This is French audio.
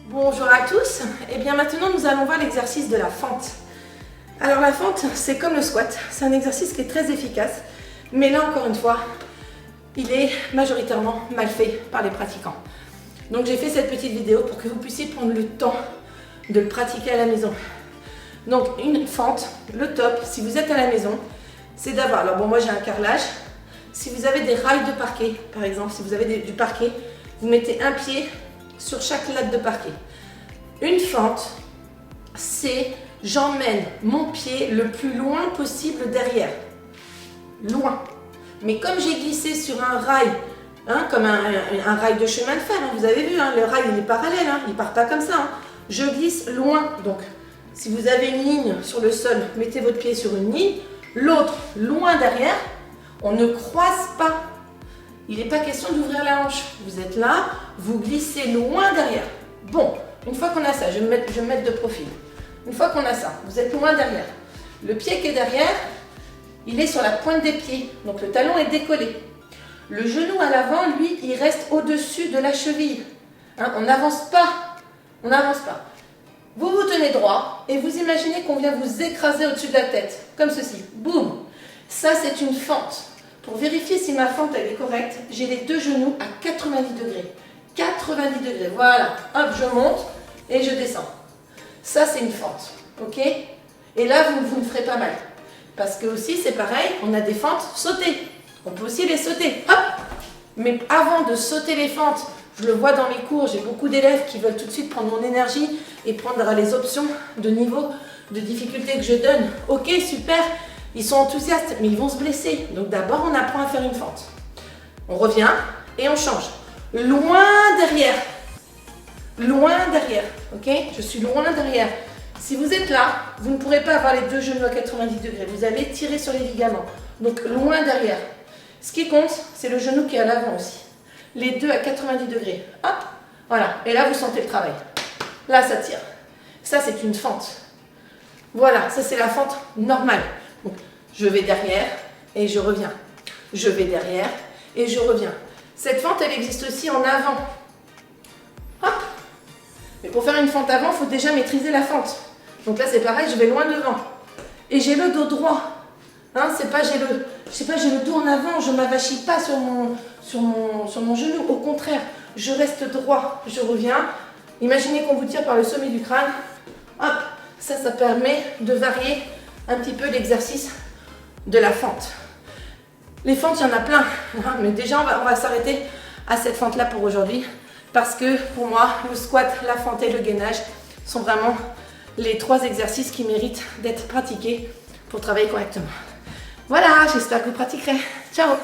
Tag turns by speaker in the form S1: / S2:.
S1: Bonjour à tous, et bien maintenant nous allons voir l'exercice de la fente. Alors la fente, c'est comme le squat, c'est un exercice qui est très efficace, mais là encore une fois, il est majoritairement mal fait par les pratiquants. Donc j'ai fait cette petite vidéo pour que vous puissiez prendre le temps de le pratiquer à la maison. Donc une fente, le top, si vous êtes à la maison, c'est d'avoir, alors bon moi j'ai un carrelage, si vous avez des rails de parquet, par exemple, si vous avez du parquet, vous mettez un pied sur chaque latte de parquet. Une fente, c'est j'emmène mon pied le plus loin possible derrière. Loin. Mais comme j'ai glissé sur un rail, comme un rail de chemin de fer, vous avez vu, le rail il est parallèle, il ne part pas comme ça. Je glisse loin. Donc, si vous avez une ligne sur le sol, mettez votre pied sur une ligne, l'autre loin derrière, on ne croise pas. Il n'est pas question d'ouvrir la hanche. Vous êtes là, vous glissez loin derrière. Bon, une fois qu'on a ça, je vais me mettre de profil. Une fois qu'on a ça, vous êtes loin derrière. Le pied qui est derrière, il est sur la pointe des pieds. Donc le talon est décollé. Le genou à l'avant, lui, il reste au-dessus de la cheville. On n'avance pas. On n'avance pas. Vous vous tenez droit et vous imaginez qu'on vient vous écraser au-dessus de la tête. Comme ceci. Boum. Ça, c'est une fente. Pour vérifier si ma fente elle est correcte, j'ai les deux genoux à 90 degrés. 90 degrés, voilà. Hop, je monte et je descends. Ça, c'est une fente, ok? Et là, vous me ferez pas mal. Parce que aussi, c'est pareil, on a des fentes sautées. On peut aussi les sauter, hop! Mais avant de sauter les fentes, je le vois dans mes cours, j'ai beaucoup d'élèves qui veulent tout de suite prendre mon énergie et prendre les options de niveau, de difficulté que je donne. Ok, super! Ils sont enthousiastes, mais ils vont se blesser. Donc d'abord, on apprend à faire une fente. On revient et on change. Loin derrière. Loin derrière. Ok? Je suis loin derrière. Si vous êtes là, vous ne pourrez pas avoir les deux genoux à 90 degrés. Vous allez tirer sur les ligaments. Donc loin derrière. Ce qui compte, c'est le genou qui est à l'avant aussi. Les deux à 90 degrés. Hop! Voilà. Et là, vous sentez le travail. Là, ça tire. Ça, c'est une fente. Voilà. Ça, c'est la fente normale. Donc, je vais derrière et je reviens. Je vais derrière et je reviens. Cette fente, elle existe aussi en avant. Hop. Mais pour faire une fente avant, il faut déjà maîtriser la fente. Donc là, c'est pareil, je vais loin devant. Et j'ai le dos droit. C'est pas, j'ai le dos en avant, je ne m'avachis pas sur mon genou. Au contraire, je reste droit, je reviens. Imaginez qu'on vous tire par le sommet du crâne. Hop. Ça permet de varier un petit peu l'exercice de la fente. Les fentes, il y en a plein, mais déjà on va s'arrêter à cette fente-là pour aujourd'hui, parce que pour moi, le squat, la fente et le gainage sont vraiment les trois exercices qui méritent d'être pratiqués pour travailler correctement. Voilà, j'espère que vous pratiquerez. Ciao!